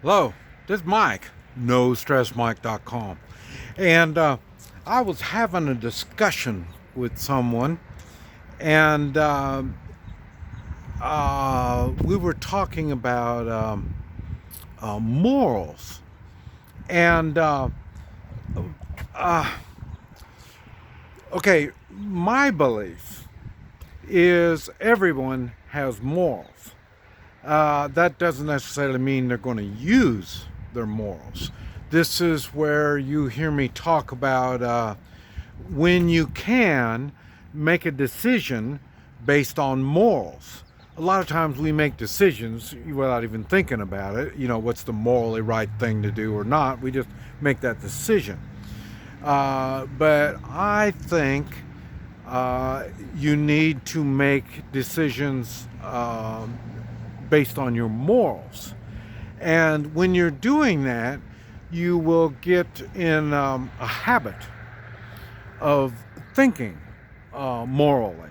Hello, this is Mike, NoStressMike.com. And I was having a discussion with someone, and we were talking about morals. And, uh, okay, my belief is everyone has morals. That doesn't necessarily mean they're going to use their morals. This is where you hear me talk about when you can make a decision based on morals. A lot of times we make decisions without even thinking about it. You know, what's the morally right thing to do or not. We just make that decision. But I think you need to make decisions based on your morals. And when you're doing that, you will get in a habit of thinking morally.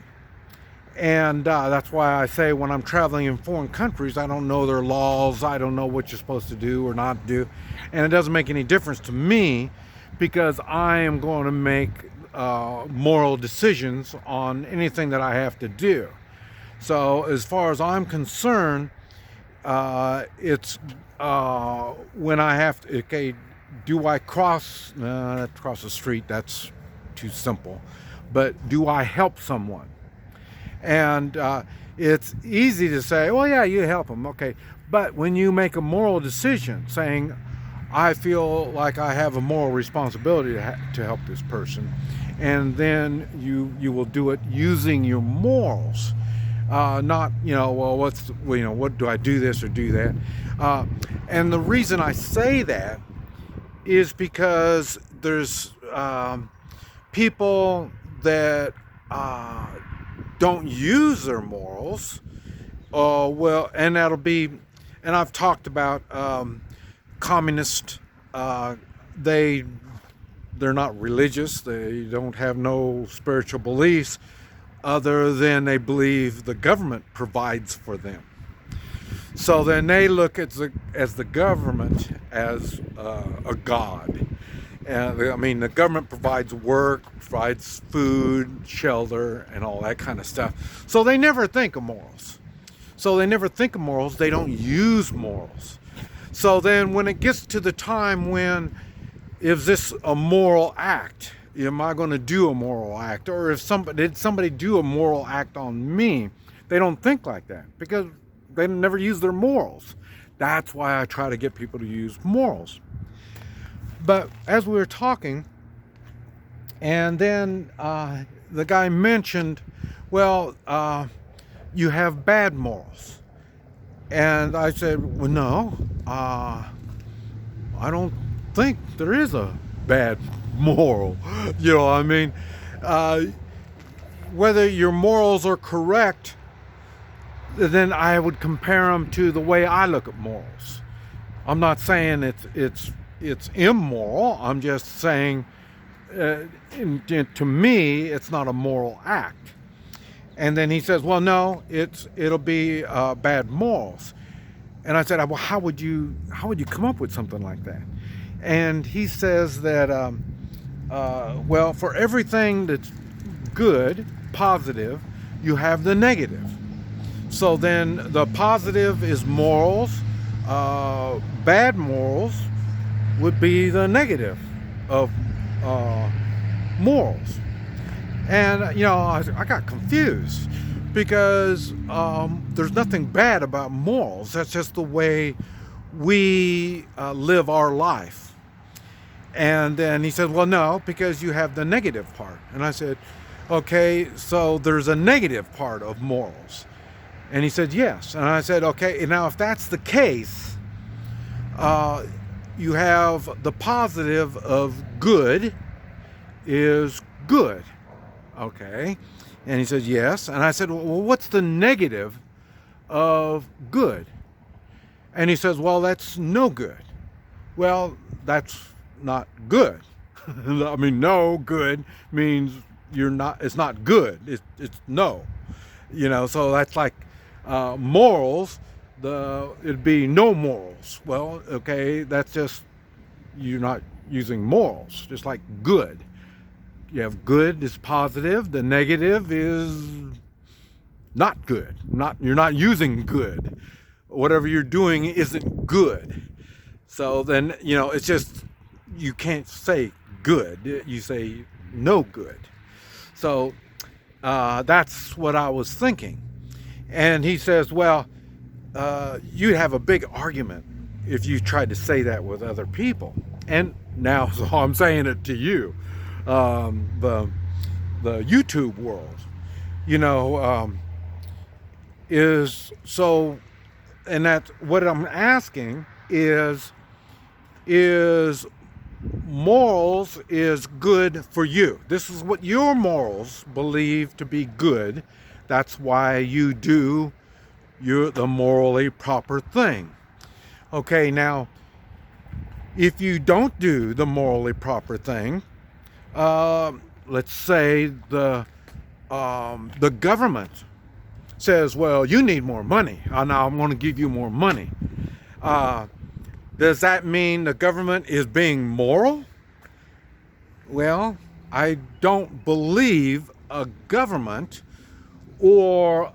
And that's why I say when I'm traveling in foreign countries, I don't know their laws, I don't know what you're supposed to do or not do. And it doesn't make any difference to me because I am going to make moral decisions on anything that I have to do. So as far as I'm concerned, it's when I have to, okay, do I cross the street? That's too simple. But do I help someone? And it's easy to say, well, yeah, you help them. Okay. But when you make a moral decision saying, I feel like I have a moral responsibility to help this person, and then you will do it using your morals. Not, well, what do I do this or do that? And the reason I say that is because there's people that don't use their morals. And I've talked about communists. They're not religious. They don't have no spiritual beliefs other than they believe the government provides for them. So then they look at the government as a god. The government provides work, provides food, shelter, and all that kind of stuff. So they never think of morals. They don't use morals. So then when it gets to the time when, is this a moral act? Am I going to do a moral act? Or did somebody do a moral act on me? They don't think like that because they never use their morals. That's why I try to get people to use morals. But as we were talking, and then the guy mentioned, well, you have bad morals. And I said, well, no, I don't think there is a bad moral. Whether your morals are correct, then I would compare them to the way I look at morals. I'm not saying it's immoral. I'm just saying to me it's not a moral act. And then he says, well, no, it'll be bad morals. And I said, well, how would you come up with something like that? And he says that, well, for everything that's good, positive, you have the negative. So then the positive is morals. Bad morals would be the negative of morals. And, I got confused because there's nothing bad about morals. That's just the way we live our life. And then he said, well, no, because you have the negative part. And I said, okay, so there's a negative part of morals. And he said, yes. And I said, okay, now if that's the case, you have the positive of good is good. Okay. And he said, yes. And I said, well, what's the negative of good? And he says, well, that's no good. Well, that's not good. No good means it's not good. It's no. So that's like morals it'd be no morals. Well, okay, that's just, you're not using morals. Just like good. You have good is positive. The negative is not good. You're not using good. Whatever you're doing isn't good. So then, it's just, you can't say good. You say no good. So that's what I was thinking. And he says, well, you'd have a big argument if you tried to say that with other people. And now, so I'm saying it to you, the YouTube world, is so, and that's what I'm asking is morals is good for you. This is what your morals believe to be good. That's why you do the morally proper thing. Okay, now, if you don't do the morally proper thing, let's say the government says, well, you need more money. Now I'm going to give you more money. Does that mean the government is being moral? Well, I don't believe a government or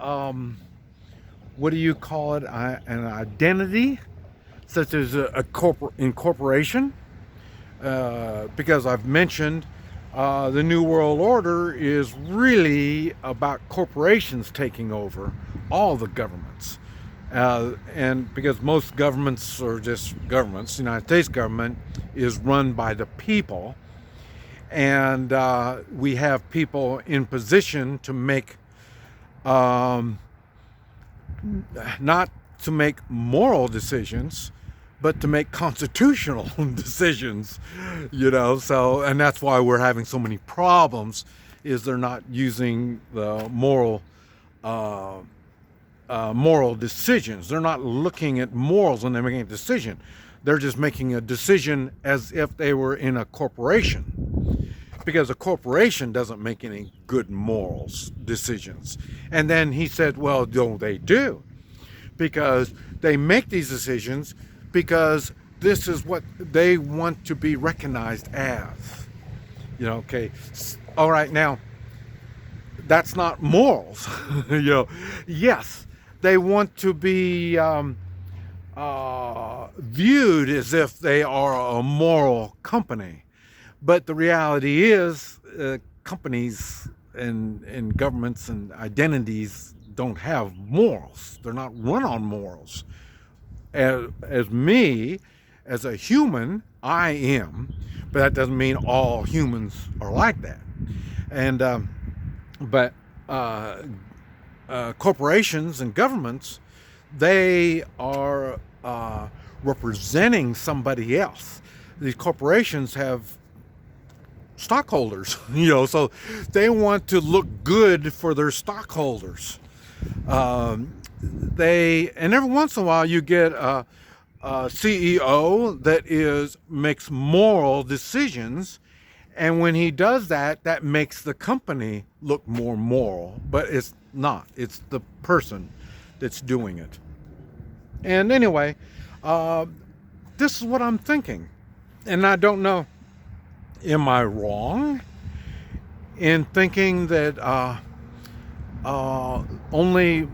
what do you call it, an identity, such as a incorporation, because I've mentioned the New World Order is really about corporations taking over all the governments. And because most governments are just governments, the United States government is run by the people, and we have people in position to make, not to make moral decisions, but to make constitutional decisions, so, and that's why we're having so many problems, is they're not using the moral decisions. They're not looking at morals when they're making a decision. They're just making a decision as if they were in a corporation, because a corporation doesn't make any good morals decisions. And then he said, well, no, they do, because they make these decisions because this is what they want to be recognized as. Okay, all right, now, that's not morals. Yes, they want to be viewed as if they are a moral company. But the reality is, companies and governments and identities don't have morals. They're not run on morals. As me, as a human, I am, but that doesn't mean all humans are like that. And but corporations and governments, they are representing somebody else. These corporations have stockholders, so they want to look good for their stockholders. And every once in a while you get a CEO that makes moral decisions, and when he does that, that makes the company look more moral, but it's not. It's the person that's doing it. And anyway, this is what I'm thinking, and I don't know, am I wrong in thinking that only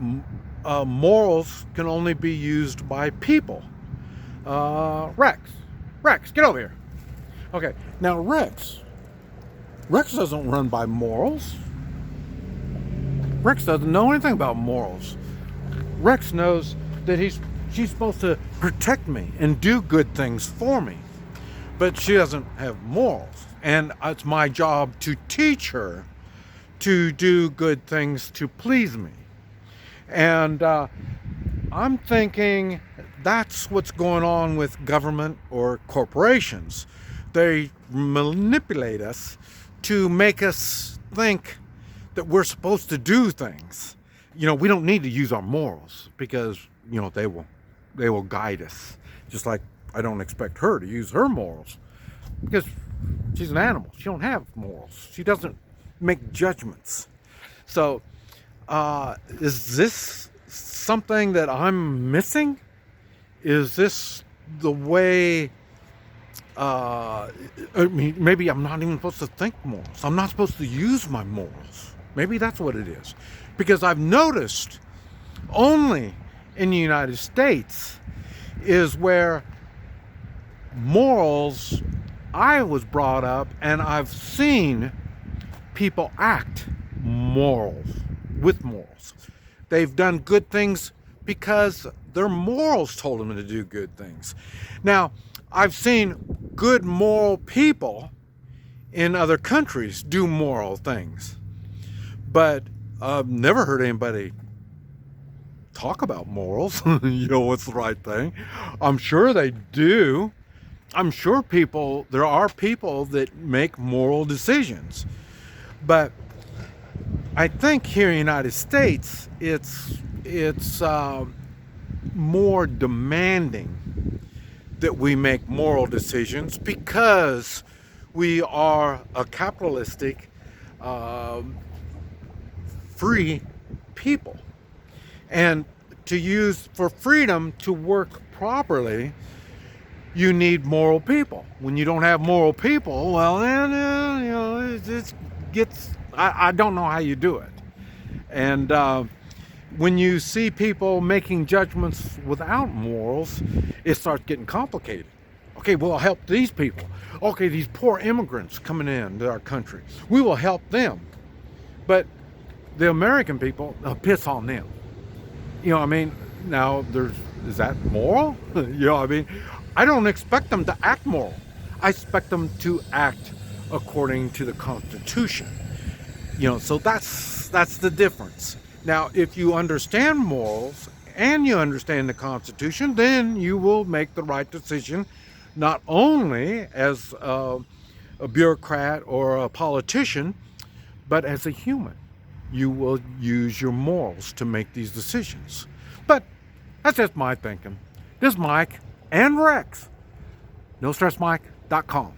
morals can only be used by people? Rex, get over here. Okay, now Rex doesn't run by morals. Rex doesn't know anything about morals. Rex knows that she's supposed to protect me and do good things for me, but she doesn't have morals, and it's my job to teach her to do good things to please me. And I'm thinking that's what's going on with government or corporations. They manipulate us to make us think that we're supposed to do things. We don't need to use our morals, because they will guide us. Just like I don't expect her to use her morals, because she's an animal. She don't have morals. She doesn't make judgments. So is this something that I'm missing? Is this the way, I mean, maybe I'm not even supposed to think morals. I'm not supposed to use my morals. Maybe that's what it is. Because I've noticed only in the United States is where morals, I was brought up and I've seen people act with morals. They've done good things because their morals told them to do good things. Now, I've seen good moral people in other countries do moral things, but I've never heard anybody talk about morals. What's the right thing. I'm sure they do. I'm sure there are people that make moral decisions. But I think here in the United States, it's more demanding that we make moral decisions because we are a capitalistic, free people. And for freedom to work properly, you need moral people. When you don't have moral people, well, then, it gets, I don't know how you do it. And when you see people making judgments without morals, it starts getting complicated. Okay, we'll help these people. Okay, these poor immigrants coming into our country, we will help them. But the American people, piss on them. Now is that moral? I don't expect them to act moral. I expect them to act according to the Constitution. So that's the difference. Now, if you understand morals and you understand the Constitution, then you will make the right decision, not only as a bureaucrat or a politician, but as a human. You will use your morals to make these decisions. But that's just my thinking. This is Mike and Rex. NoStressMike.com.